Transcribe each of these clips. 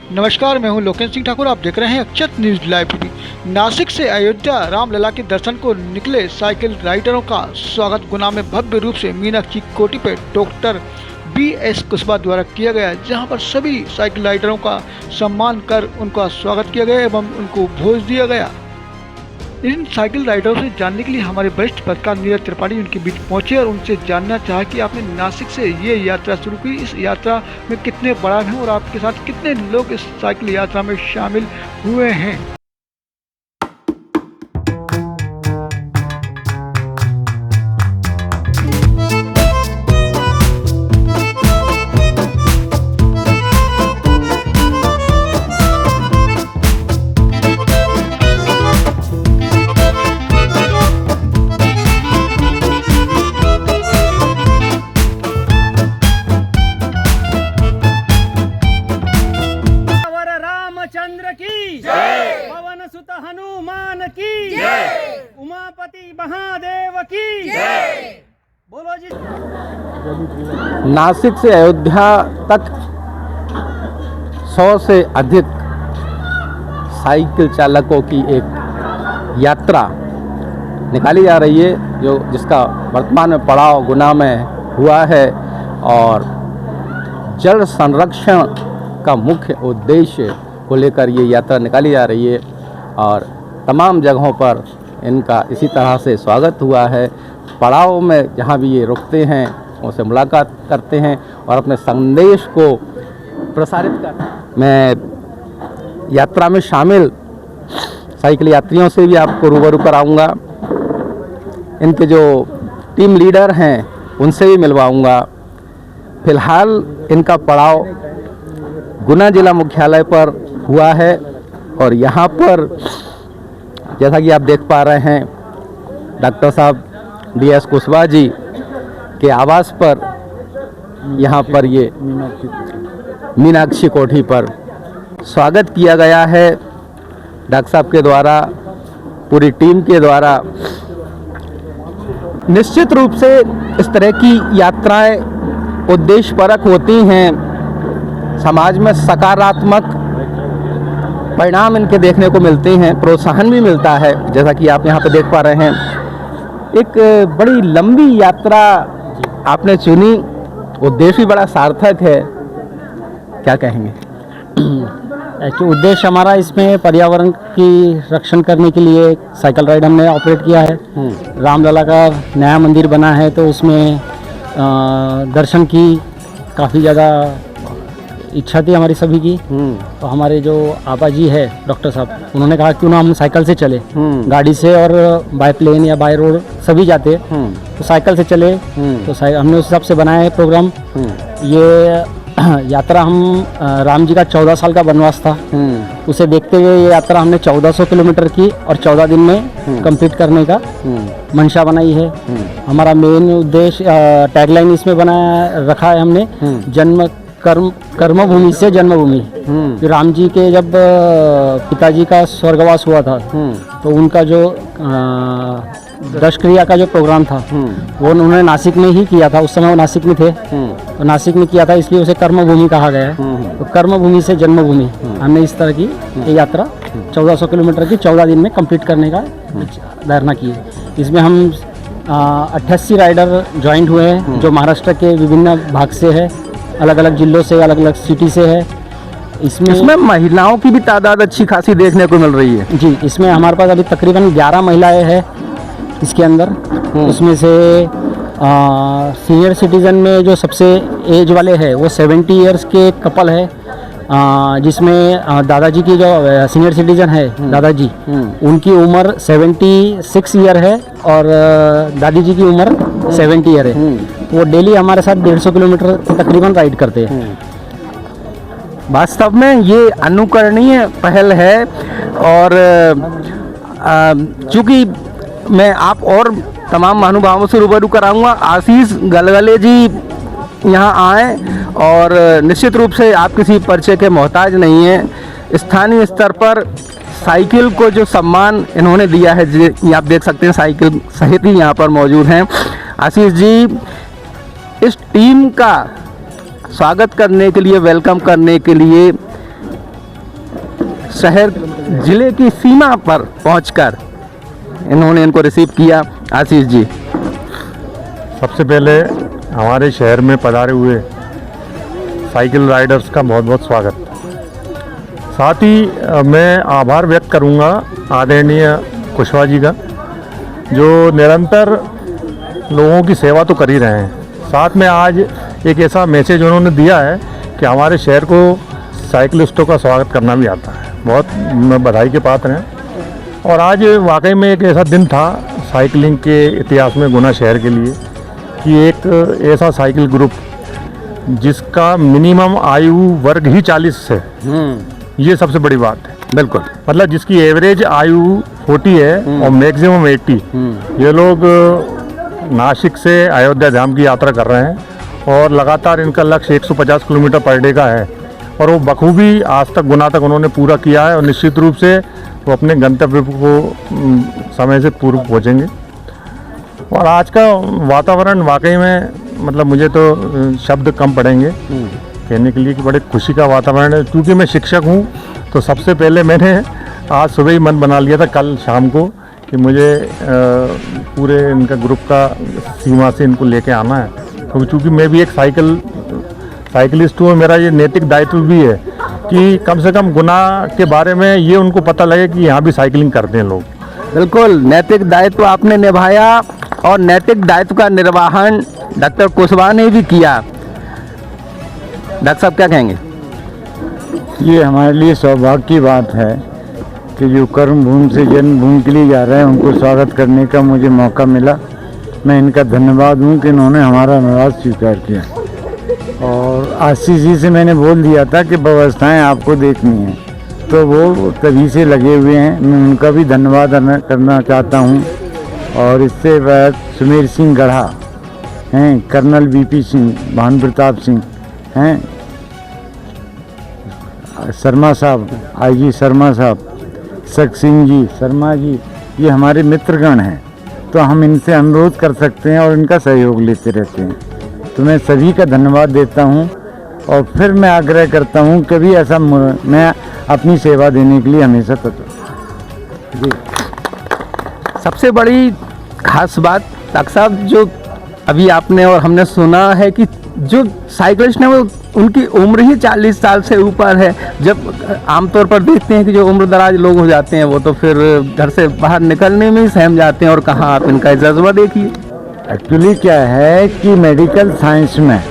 नमस्कार, मैं हूं लोकेश सिंह ठाकुर। आप देख रहे हैं अक्षत न्यूज लाइव टीवी। नासिक से अयोध्या रामलला के दर्शन को निकले साइकिल राइडरों का स्वागत गुना में भव्य रूप से मीनाक्षी कोठी पे डॉक्टर BS कुशवाहा द्वारा किया गया, जहां पर सभी साइकिल राइडरों का सम्मान कर उनका स्वागत किया गया एवं उनको भोज दिया गया। इन साइकिल राइडरों से जानने के लिए हमारे वरिष्ठ पत्रकार नीरज त्रिपाठी उनके बीच पहुंचे और उनसे जानना चाहा कि आपने नासिक से ये यात्रा शुरू की, इस यात्रा में कितने बड़ा हैं और आपके साथ कितने लोग इस साइकिल यात्रा में शामिल हुए हैं। चंद्र की जय, पवन सुत हनुमान की जय, उमापति महादेव की जय। बोलो जी। नासिक से अयोध्या तक 100 से अधिक साइकिल चालकों की एक यात्रा निकाली जा रही है, जो जिसका वर्तमान में पड़ाव गुना में हुआ है और जल संरक्षण का मुख्य उद्देश्य को लेकर ये यात्रा निकाली जा रही है और तमाम जगहों पर इनका इसी तरह से स्वागत हुआ है। पड़ाव में जहाँ भी ये रुकते हैं उनसे मुलाकात करते हैं और अपने संदेश को प्रसारित करते हैं। मैं यात्रा में शामिल साइकिल यात्रियों से भी आपको रूबरू कराऊंगा, इनके जो टीम लीडर हैं उनसे भी मिलवाऊंगा। फिलहाल इनका पड़ाव गुना जिला मुख्यालय पर हुआ है और यहाँ पर जैसा कि आप देख पा रहे हैं डॉक्टर साहब DS कुशवाहा जी के आवास पर यहाँ पर ये मीनाक्षी कोठी पर स्वागत किया गया है डॉक्टर साहब के द्वारा, पूरी टीम के द्वारा। निश्चित रूप से इस तरह की यात्राएं उद्देश्यपरक होती हैं, समाज में सकारात्मक परिणाम इनके देखने को मिलते हैं, प्रोत्साहन भी मिलता है। जैसा कि आप यहाँ पे देख पा रहे हैं, एक बड़ी लंबी यात्रा आपने चुनी, उद्देश्य भी बड़ा सार्थक है, क्या कहेंगे? एक्चुअली उद्देश्य हमारा इसमें पर्यावरण की रक्षण करने के लिए साइकिल राइड हमने ऑपरेट किया है। रामलला का नया मंदिर बना है तो उसमें दर्शन की काफ़ी ज़्यादा इच्छा थी हमारी सभी की। तो हमारे जो आपा जी है डॉक्टर साहब, उन्होंने कहा क्यों ना हम साइकिल से चले, गाड़ी से और बाय प्लेन या बाय रोड सभी जाते, तो साइकिल से चले। तो हमने उस हिसाब से बनाया है प्रोग्राम। ये यात्रा हम राम जी का 14 साल का वनवास था, उसे देखते हुए ये यात्रा हमने 1400 किलोमीटर की और 14 दिन में कंप्लीट करने का मंशा बनाई है। हमारा मेन उद्देश्य टैगलाइन इसमें बनाया रखा है हमने, जन्म कर्मभूमि से जन्मभूमि। राम जी के जब पिताजी का स्वर्गवास हुआ था तो उनका जो दश क्रिया का जो प्रोग्राम था वो उन्होंने नासिक में ही किया था। उस समय वो नासिक में थे तो नासिक में किया था, इसलिए उसे कर्मभूमि कहा गया है। तो कर्मभूमि से जन्मभूमि हमने इस तरह की ये यात्रा 1400 किलोमीटर की 14 दिन में कंप्लीट करने का धारणा की है। इसमें हम 88 राइडर ज्वाइंट हुए हैं जो महाराष्ट्र के विभिन्न भाग से है, अलग अलग जिलों से, अलग अलग सिटी से है। इसमें महिलाओं की भी तादाद अच्छी खासी देखने को मिल रही है जी। इसमें हमारे पास अभी तकरीबन 11 महिलाएं हैं इसके अंदर। उसमें से सीनियर सिटीज़न में जो सबसे एज वाले हैं वो 70 इयर्स के कपल है, जिसमें दादाजी की जो सीनियर सिटीज़न है दादाजी, उनकी उम्र 76 ईयर है और दादी जी की उम्र 70 ईयर है। वो डेली हमारे साथ 150 किलोमीटर तकरीबन राइड करते हैं। वास्तव में ये अनुकरणीय पहल है और चूँकि मैं आप और तमाम महानुभावों से रूबरू कराऊंगा। आशीष गलगले जी यहाँ आए और निश्चित रूप से आप किसी परिचय के मोहताज नहीं हैं। स्थानीय स्तर पर साइकिल को जो सम्मान इन्होंने दिया है, ये आप देख सकते हैं, साइकिल सहित ही यहाँ पर मौजूद हैं। आशीष जी, इस टीम का स्वागत करने के लिए, वेलकम करने के लिए शहर जिले की सीमा पर पहुंचकर इन्होंने इनको रिसीव किया। आशीष जी, सबसे पहले हमारे शहर में पधारे हुए साइकिल राइडर्स का बहुत बहुत स्वागत। साथ ही मैं आभार व्यक्त करूंगा आदरणीय कुशवाहा जी का, जो निरंतर लोगों की सेवा तो कर ही रहे हैं, साथ में आज एक ऐसा मैसेज उन्होंने दिया है कि हमारे शहर को साइकिलिस्टों का स्वागत करना भी आता है। बहुत बधाई के पात्र हैं। और आज वाकई में एक ऐसा दिन था साइकिलिंग के इतिहास में गुना शहर के लिए कि एक ऐसा साइकिल ग्रुप जिसका मिनिमम आयु वर्ग ही 40 है, ये सबसे बड़ी बात है। बिल्कुल, मतलब जिसकी एवरेज आयु 40 है और मैक्सिमम 80। ये लोग नासिक से अयोध्या धाम की यात्रा कर रहे हैं और लगातार इनका लक्ष्य 150 किलोमीटर पर डे का है और वो बखूबी आज तक गुना तक उन्होंने पूरा किया है और निश्चित रूप से वो अपने गंतव्य को समय से पूर्व पहुँचेंगे। और आज का वातावरण वाकई में मतलब मुझे तो शब्द कम पड़ेंगे कहने के लिए कि बड़े खुशी का वातावरण है। क्योंकि मैं शिक्षक हूँ तो सबसे पहले मैंने आज सुबह ही मन बना लिया था कल शाम को कि मुझे पूरे इनका ग्रुप का सीमा से इनको लेके आना है। तो चूँकि मैं भी एक साइकिलिस्ट हूँ, मेरा ये नैतिक दायित्व भी है कि कम से कम गुना के बारे में ये उनको पता लगे कि यहाँ भी साइकिलिंग करते हैं लोग। बिल्कुल, नैतिक दायित्व आपने निभाया और नैतिक दायित्व का निर्वहन डॉक्टर कुशवाहा ने भी किया। डॉक्टर साहब क्या कहेंगे? ये हमारे लिए सौभाग्य की बात है कि जो कर्मभूमि से जन्मभूमि के लिए जा रहे हैं उनको स्वागत करने का मुझे मौका मिला। मैं इनका धन्यवाद हूँ कि इन्होंने हमारा अनुरोध स्वीकार किया। और आशीष जी से मैंने बोल दिया था कि व्यवस्थाएं आपको देखनी है, तो वो तभी से लगे हुए हैं। मैं उनका भी धन्यवाद करना चाहता हूँ। और इससे बाद सुमेर सिंह गढ़ा हैं, कर्नल वीपी सिंह, भानु प्रताप सिंह हैं, शर्मा साहब, आईजी शर्मा साहब, शक सिंह जी, शर्मा जी, ये हमारे मित्रगण हैं। तो हम इनसे अनुरोध कर सकते हैं और इनका सहयोग लेते रहते हैं। तो मैं सभी का धन्यवाद देता हूं और फिर मैं आग्रह करता हूं कभी ऐसा मैं अपनी सेवा देने के लिए हमेशा तत्पर जी। सबसे बड़ी खास बात डॉक्टर साहब, जो अभी आपने और हमने सुना है कि जो साइकिलिस्ट हैं वो उनकी उम्र ही 40 साल से ऊपर है। जब आमतौर पर देखते हैं कि जो उम्र दराज लोग हो जाते हैं वो तो फिर घर से बाहर निकलने में ही सहम जाते हैं, और कहाँ आप इनका जज्बा देखिए। एक्चुअली क्या है कि मेडिकल साइंस में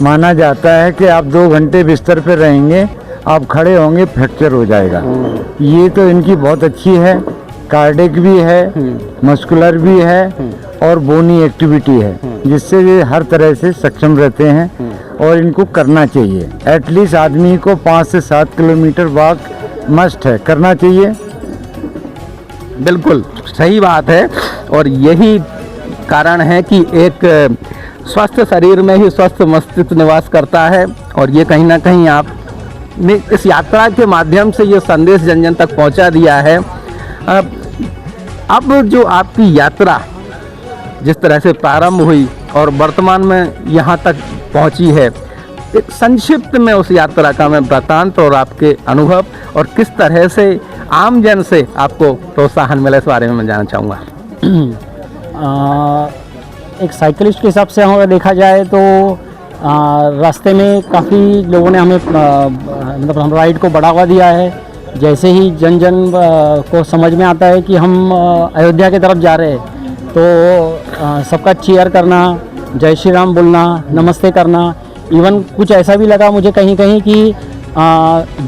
माना जाता है कि आप 2 घंटे बिस्तर पर रहेंगे, आप खड़े होंगे, फ्रैक्चर हो जाएगा। ये तो इनकी बहुत अच्छी है, कार्डिक भी है, मस्कुलर भी है और बोनी एक्टिविटी है, जिससे ये हर तरह से सक्षम रहते हैं और इनको करना चाहिए। एटलीस्ट आदमी को 5 से 7 किलोमीटर वॉक मस्ट है, करना चाहिए। बिल्कुल सही बात है, और यही कारण है कि एक स्वस्थ शरीर में ही स्वस्थ मस्तिष्क निवास करता है। और ये कहीं ना कहीं आपने इस यात्रा के माध्यम से ये संदेश जन जन तक पहुंचा दिया है। अब जो आपकी यात्रा जिस तरह से प्रारंभ हुई और वर्तमान में यहाँ तक पहुँची है, एक संक्षिप्त में उस यात्रा का मैं वृत्तांत और आपके अनुभव और किस तरह से आम जन से आपको प्रोत्साहन मिला, इस बारे में मैं जानना चाहूँगा। एक साइकिलिस्ट के हिसाब से हमें देखा जाए तो रास्ते में काफ़ी लोगों ने हमें मतलब हम राइड को बढ़ावा दिया है। जैसे ही जन जन को समझ में आता है कि हम अयोध्या की तरफ जा रहे हैं तो सबका चीयर करना, जय श्री राम बोलना, नमस्ते करना। इवन कुछ ऐसा भी लगा मुझे कहीं कहीं कि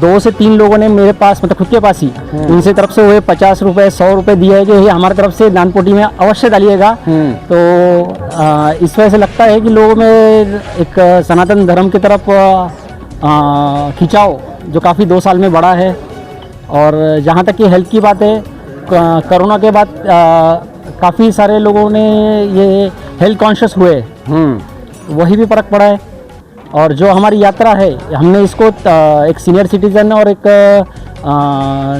2 से 3 लोगों ने मेरे पास मतलब खुद के पास ही उनसे तरफ से हुए 50 रुपये 100 रुपये दिए है कि ये हमारी तरफ से दानपोटी में अवश्य डालिएगा। तो इस वजह से लगता है कि लोगों में एक सनातन धर्म की तरफ खिंचाव जो काफ़ी 2 साल में बढ़ा है। और जहाँ तक कि हेल्थ की बात है, कोरोना के बाद काफ़ी सारे लोगों ने ये हेल्थ कॉन्शियस हुए, वही भी फर्क पड़ा है। और जो हमारी यात्रा है हमने इसको एक सीनियर सिटीज़न और एक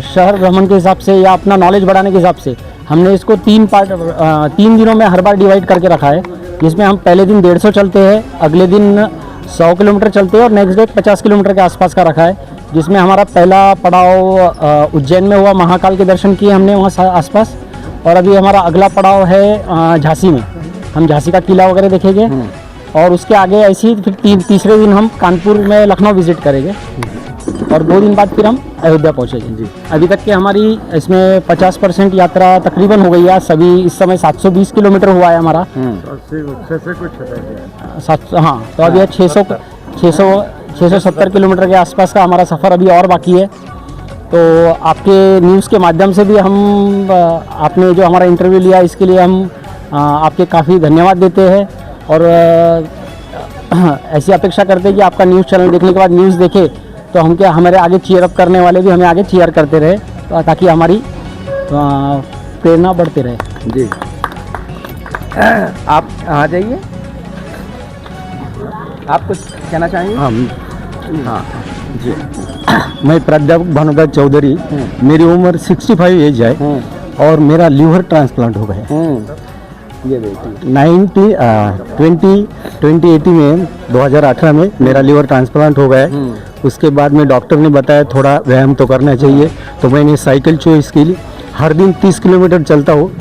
शहर भ्रमण के हिसाब से या अपना नॉलेज बढ़ाने के हिसाब से हमने इसको 3 दिनों में हर बार डिवाइड करके रखा है, जिसमें हम पहले दिन 150 चलते हैं, अगले दिन 100 किलोमीटर चलते हैं और नेक्स्ट डे 50 किलोमीटर के आसपास का रखा है। जिसमें हमारा पहला पड़ाव उज्जैन में हुआ, महाकाल के दर्शन किए हमने वहाँ आसपास। और अभी हमारा अगला पड़ाव है झांसी में, हम झांसी का किला वगैरह देखेंगे। और उसके आगे ऐसे ही फिर तीसरे दिन हम कानपुर में लखनऊ विजिट करेंगे और 2 दिन बाद फिर हम अयोध्या पहुँचेंगे। जी, अभी तक की हमारी इसमें 50% यात्रा तकरीबन हो गई है। सभी इस समय 720 किलोमीटर हुआ है हमारा। 700, हाँ, तो अभी 670 किलोमीटर के आसपास का हमारा सफ़र अभी और बाकी है। तो आपके न्यूज़ के माध्यम से भी हम आपने जो हमारा इंटरव्यू लिया इसके लिए हम आपके काफ़ी धन्यवाद देते हैं। और ऐसी अपेक्षा करते हैं कि आपका न्यूज़ चैनल देखने के बाद न्यूज़ देखे तो हम क्या हमारे आगे चीयर अप करने वाले भी हमें आगे चीयर करते रहे, ताकि हमारी प्रेरणा बढ़ते रहे। जी, आप आ जाइए, आप कुछ कहना चाहेंगे? हाँ जी, मैं प्राध्यापक भानुदास चौधरी, मेरी उम्र 65 एज है और मेरा लीवर ट्रांसप्लांट हो गया। ये देखिए 2018 में 2018 में मेरा लीवर ट्रांसप्लांट हो गया है। उसके बाद में डॉक्टर ने बताया थोड़ा व्यायाम तो करना चाहिए, तो मैंने साइकिल चॉइस की। हर दिन 30 किलोमीटर चलता हूँ,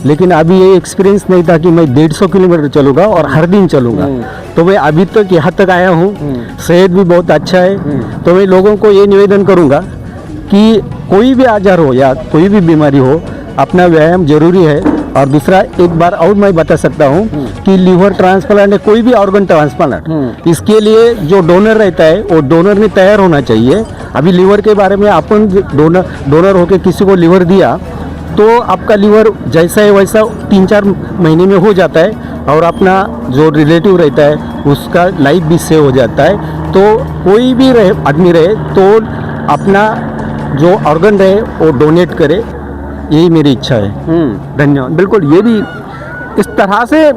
लेकिन अभी ये एक्सपीरियंस नहीं था कि मैं 150 किलोमीटर चलूँगा और हर दिन चलूँगा। तो मैं अभी तक यहाँ तक आया हूँ, सेहत भी बहुत अच्छा है। तो मैं लोगों को ये निवेदन करूँगा कि कोई भी आजार हो या कोई भी बीमारी हो, अपना व्यायाम जरूरी है। और दूसरा एक बार और मैं बता सकता हूँ कि लीवर ट्रांसप्लांट है, कोई भी ऑर्गन ट्रांसप्लांट, इसके लिए जो डोनर रहता है वो डोनर ने तैयार होना चाहिए। अभी लीवर के बारे में अपन डोनर होकर किसी को लीवर दिया तो आपका लीवर जैसा है वैसा 3-4 महीने में हो जाता है और अपना जो रिलेटिव रहता है उसका लाइफ भी सेव हो जाता है। तो कोई भी आदमी रहे तो अपना जो ऑर्गन रहे वो डोनेट करे, यही मेरी इच्छा है। धन्यवाद। बिल्कुल, ये भी इस तरह से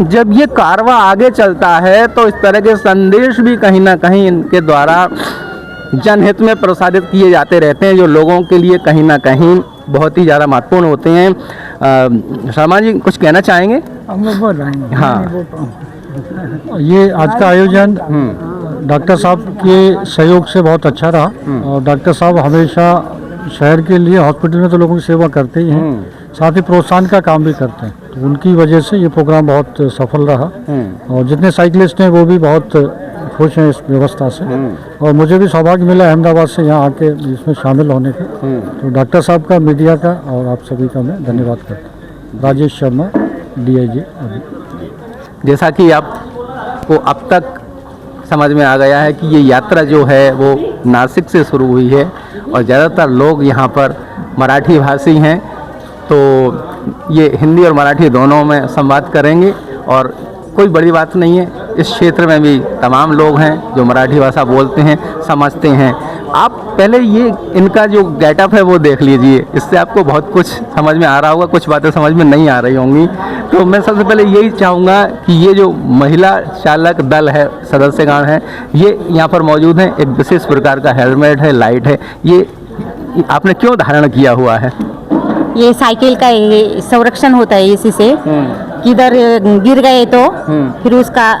जब ये कारवां आगे चलता है तो इस तरह के संदेश भी कहीं ना कहीं इनके द्वारा जनहित में प्रसारित किए जाते रहते हैं, जो लोगों के लिए कहीं ना कहीं बहुत ही ज़्यादा महत्वपूर्ण होते हैं। शर्मा जी कुछ कहना चाहेंगे? हाँ, ये आज का आयोजन डॉक्टर साहब के सहयोग से बहुत अच्छा रहा और डॉक्टर साहब हमेशा शहर के लिए हॉस्पिटल में तो लोगों की सेवा करते ही हैं, साथ ही प्रोत्साहन का काम भी करते हैं। तो उनकी वजह से ये प्रोग्राम बहुत सफल रहा और जितने साइकिलिस्ट हैं वो भी बहुत खुश हैं इस व्यवस्था से। और मुझे भी सौभाग्य मिला अहमदाबाद से यहाँ आके इसमें शामिल होने का। तो डॉक्टर साहब का, मीडिया का और आप सभी का मैं धन्यवाद करता हूँ। राजेश शर्मा, DIG। जैसा कि आपको अब तक समझ में आ गया है कि ये यात्रा जो है वो नासिक से शुरू हुई है और ज़्यादातर लोग यहाँ पर मराठी भाषी हैं, तो ये हिंदी और मराठी दोनों में संवाद करेंगे और कोई बड़ी बात नहीं है। इस क्षेत्र में भी तमाम लोग हैं जो मराठी भाषा बोलते हैं, समझते हैं। आप पहले ये इनका जो गेटअप है वो देख लीजिए, इससे आपको बहुत कुछ समझ में आ रहा होगा, कुछ बातें समझ में नहीं आ रही होंगी। तो मैं सबसे पहले यही चाहूँगा कि ये जो महिला चालक दल है, सदस्यगण हैं, ये यहाँ पर मौजूद हैं। एक विशेष प्रकार का हेलमेट है, लाइट है, ये आपने क्यों धारण किया हुआ है? ये साइकिल का ये संरक्षण होता है इसी से, किधर गिर गए तो फिर उसका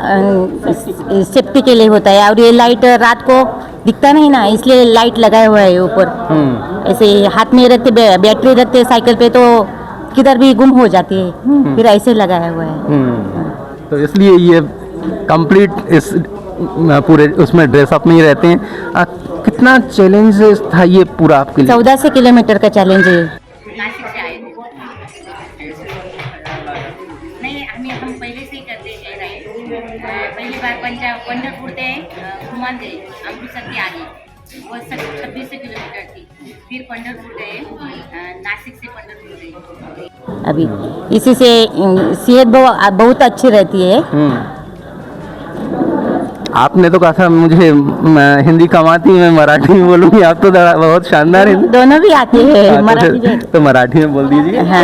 सेफ्टी के लिए होता है। और ये लाइट रात को दिखता नहीं ना, इसलिए लाइट लगाया हुआ है ऊपर। ऐसे हाथ में रखते, बैटरी रखते साइकिल पे तो किधर भी गुम हो जाती है, फिर ऐसे लगाया हुआ है। तो इसलिए ये कंप्लीट इस पूरे उसमें ड्रेसअप में ही रहते हैं। कितना चैलेंज था ये पूरा आपके लिए? 1400 किलोमीटर का चैलेंज है। नाशिक से आए थे। नहीं, हम पहले से ही करते रहे। पहली बार पंढरपुर से घुमान गए, अमृतसर के आगे वो 2600 किलोमीटर थी। फिर पंढरपुर गए, नासिक से पंढरपुर गए। अभी इसी से सेहत बहुत अच्छी रहती है। आपने तो कहा था मुझे हिंदी कम आती है, मैं मराठी में बोलूँगी। आप तो बहुत शानदार हिंदी दोनों भी आती है। मराठी तो मराठी में बोल दीजिए। हाँ,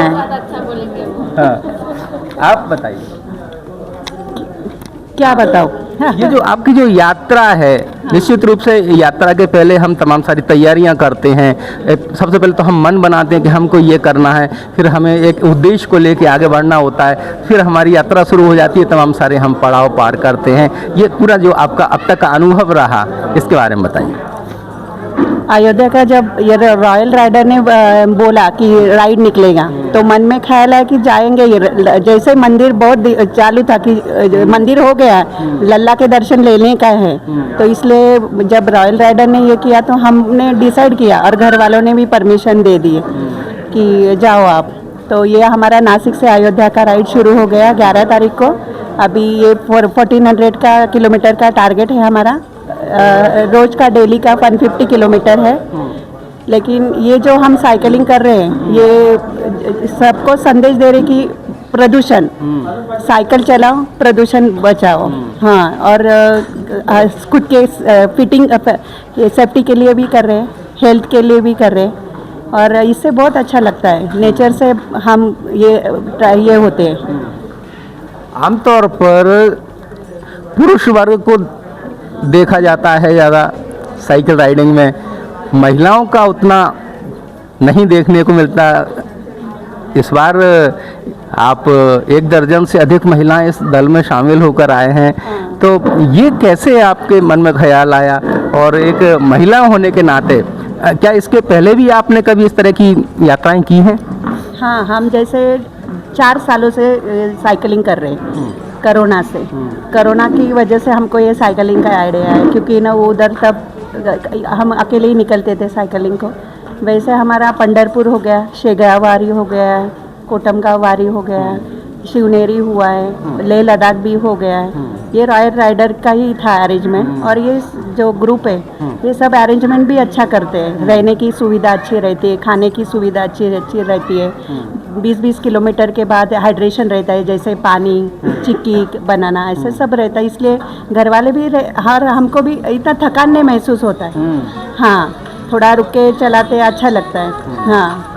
हाँ, आप बताइए क्या बताओ। ये जो आपकी जो यात्रा है, निश्चित रूप से यात्रा के पहले हम तमाम सारी तैयारियां करते हैं। सबसे पहले तो हम मन बनाते हैं कि हमको ये करना है, फिर हमें एक उद्देश्य को लेके आगे बढ़ना होता है, फिर हमारी यात्रा शुरू हो जाती है, तमाम सारे हम पड़ाव पार करते हैं। ये पूरा जो आपका अब तक का अनुभव रहा, इसके बारे में बताइए। अयोध्या का जब ये रॉयल राइडर ने बोला कि राइड निकलेगा तो मन में ख्याल है कि जाएंगे। ये जैसे मंदिर बहुत चालू था कि मंदिर हो गया, लल्ला के दर्शन लेने का है, तो इसलिए जब रॉयल राइडर ने ये किया तो हमने डिसाइड किया और घर वालों ने भी परमिशन दे दी कि जाओ आप। तो ये हमारा नासिक से अयोध्या का राइड शुरू हो गया 11 तारीख को। अभी ये 1400 का किलोमीटर का टारगेट है हमारा। रोज का डेली का 150 किलोमीटर है। लेकिन ये जो हम साइकिलिंग कर रहे हैं ये सबको संदेश दे रहे कि प्रदूषण, साइकिल चलाओ, प्रदूषण बचाओ। हाँ, और खुद के फिटिंग सेफ्टी के लिए भी कर रहे हैं, हेल्थ के लिए भी कर रहे हैं, और इससे बहुत अच्छा लगता है। नेचर से हम ये होते हैं। आमतौर पर पुरुष वर्ग को देखा जाता है ज़्यादा साइकिल राइडिंग में, महिलाओं का उतना नहीं देखने को मिलता। इस बार आप 1 दर्जन से अधिक महिलाएं इस दल में शामिल होकर आए हैं, तो ये कैसे आपके मन में ख्याल आया? और एक महिला होने के नाते क्या इसके पहले भी आपने कभी इस तरह की यात्राएं की हैं? हाँ, हम जैसे 4 सालों से साइकिलिंग कर रहे हैं। कोरोना से, कोरोना की वजह से हमको ये साइकिलिंग का आइडिया है, क्योंकि ना वो उधर तब हम अकेले ही निकलते थे साइकिलिंग को। वैसे हमारा पंढरपुर हो गया, शेगाव वारी हो गया है, कोटमगांव वारी हो गया है, शिवनेरी हुआ है, लेह लद्दाख भी हो गया है। ये रॉयल राइडर का ही था अरेंजमेंट, और ये जो ग्रुप है ये सब अरेंजमेंट भी अच्छा करते हैं। रहने की सुविधा अच्छी रहती है, खाने की सुविधा अच्छी रहती है। 20-20 किलोमीटर के बाद हाइड्रेशन रहता है, जैसे पानी, चिक्की बनाना, ऐसे सब रहता है। इसलिए घर वाले भी हमको भी इतना थकान नहीं महसूस होता है। हाँ, थोड़ा रुक के चलाते अच्छा लगता है। हाँ,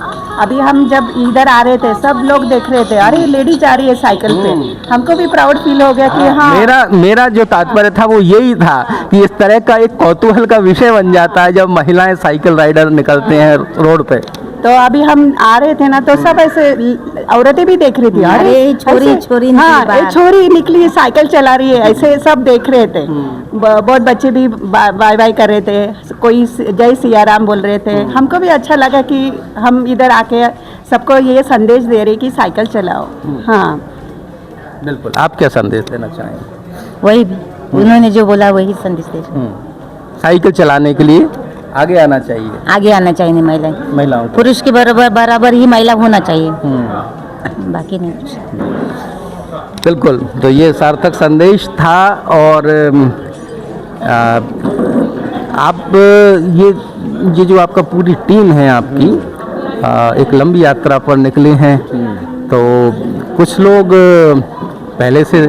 अभी हम जब इधर आ रहे थे सब लोग देख रहे थे, अरे लेडी जा रही है साइकिल पे। हमको भी प्राउड फील हो गया कि हाँ। मेरा जो तात्पर्य था वो यही था कि इस तरह का एक कौतूहल का विषय बन जाता है जब महिलाएं साइकिल राइडर निकलते हैं रोड पे। तो अभी हम आ रहे थे ना, तो सब ऐसे औरतें भी देख रही थी, अरे छोरी हाँ, ये छोरी निकली साइकिल चला रही है, ऐसे सब देख रहे थे। बहुत बच्चे भी बाय बाय कर रहे थे, कोई जय सिया राम बोल रहे थे। हमको भी अच्छा लगा कि हम इधर आके सबको ये संदेश दे रहे कि साइकिल चलाओ। हाँ, बिल्कुल। आप क्या संदेश देना चाहेंगे? वही उन्होंने जो बोला वही संदेश दे। साइकिल चलाने के लिए आगे आना चाहिए, आगे आना चाहिए महिलाओं को। पुरुष के बराबर ही महिला होना चाहिए, बाकी नहीं कुछ। बिल्कुल, तो ये सार्थक संदेश था। और आप ये जो आपका पूरी टीम है आपकी, एक लंबी यात्रा पर निकले हैं, तो कुछ लोग पहले से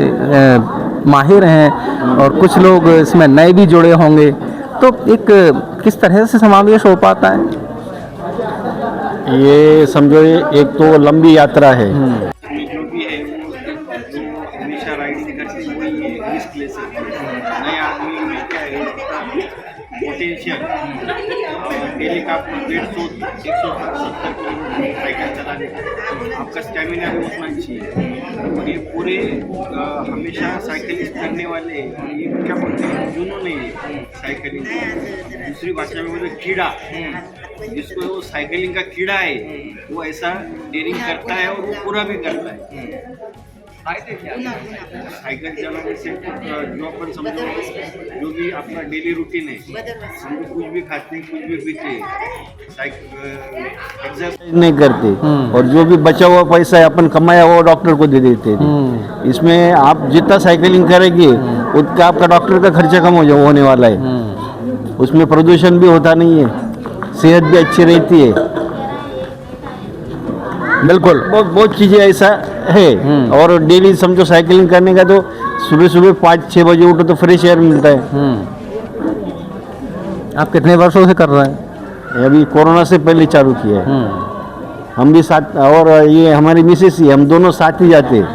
माहिर हैं और कुछ लोग इसमें नए भी जुड़े होंगे, तो एक किस तरह से समावेश हो पाता है? ये समझो एक तो लंबी यात्रा है। जो भी है वो हमेशा राइडिंग करती हुई है, रिस्क ले सकते हैं। नए आदमी में क्या है, पोटेंशियल डेली का आपको 150-170 किलोमीटर साइकिल चलाने का आपका स्टेमिना भी उतना चाहिए। और ये पूरे हमेशा साइकिलिंग करने वाले, ये क्या बोलते हैं, जुनून नहीं है साइकिलिंग, दूसरी भाषा में बोलते कीड़ा, जिसको वो साइकिलिंग का कीड़ा है, वो ऐसा डेयरिंग करता है और वो पूरा भी करता है। साइकिल चलाने से जो अपन समझो, जो भी अपना डेली रूटीन है, समझो कुछ भी खाते कुछ भी पीते, एक्सरसाइज नहीं करते, और जो भी बचा हुआ पैसा है अपन कमाया वो डॉक्टर को दे देते थे। इसमें आप जितना साइकिलिंग करेंगे उतना आपका डॉक्टर का खर्चा कम होने वाला है। उसमें प्रदूषण भी होता नहीं है, सेहत भी अच्छी रहती है। बिल्कुल, बहुत चीज़ें ऐसा है। और डेली समझो साइकिलिंग करने का तो सुबह सुबह 5-6 बजे उठो तो फ्रेश एयर मिलता है। आप कितने वर्षों से कर रहे हैं? अभी कोरोना से पहले चालू किया है। हम भी साथ, और ये हमारी मिसेस ही, हम दोनों साथ ही जाते हैं।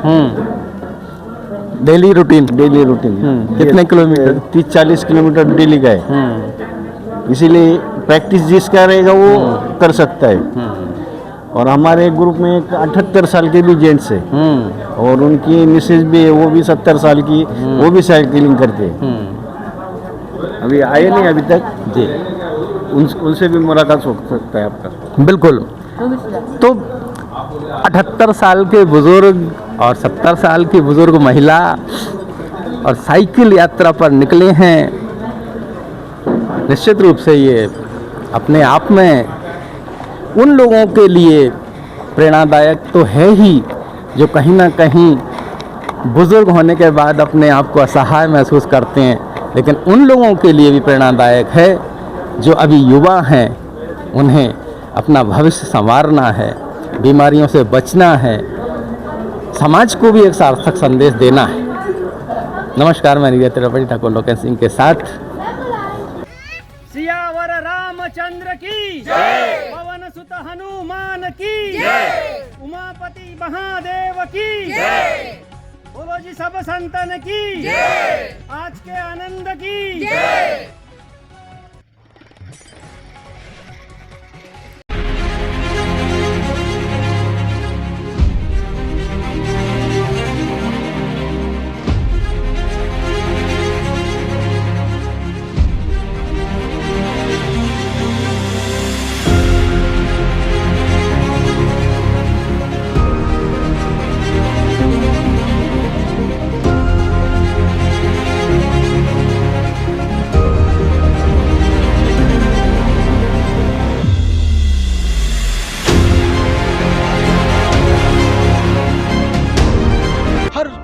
डेली रूटीन कितने किलोमीटर? 30-40 किलोमीटर डेली का है। इसीलिए प्रैक्टिस जिसका रहेगा वो कर सकता है। और हमारे ग्रुप में एक 78 साल के भी जेंट्स है, और उनकी मिसेज भी है, वो भी 70 साल की, वो भी साइकिलिंग करते हैं। अभी आए नहीं अभी तक जी। उनसे भी मुलाकात हो सकता है आपका। बिल्कुल। तो 78 साल के बुजुर्ग और 70 साल की बुजुर्ग महिला और साइकिल यात्रा पर निकले हैं, निश्चित रूप से ये अपने आप में उन लोगों के लिए प्रेरणादायक तो है ही जो कहीं ना कहीं बुजुर्ग होने के बाद अपने आप को असहाय महसूस करते हैं, लेकिन उन लोगों के लिए भी प्रेरणादायक है जो अभी युवा हैं, उन्हें अपना भविष्य संवारना है, बीमारियों से बचना है, समाज को भी एक सार्थक संदेश देना है। नमस्कार, मैं नीरज त्रिपाठी ठाकुर लोकेश सिंह के साथ। सियावर रामचंद्र की जय, पवन सुत हनुमान की जय, उमापति महादेव की जय, बोलो जी सब संतन की जय, आज के आनंद की जय।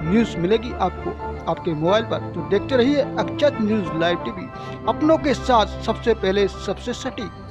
न्यूज़ मिलेगी आपको आपके मोबाइल पर, तो देखते रहिए अक्षत न्यूज़ लाइव टीवी, अपनों के साथ सबसे पहले सबसे सटीक।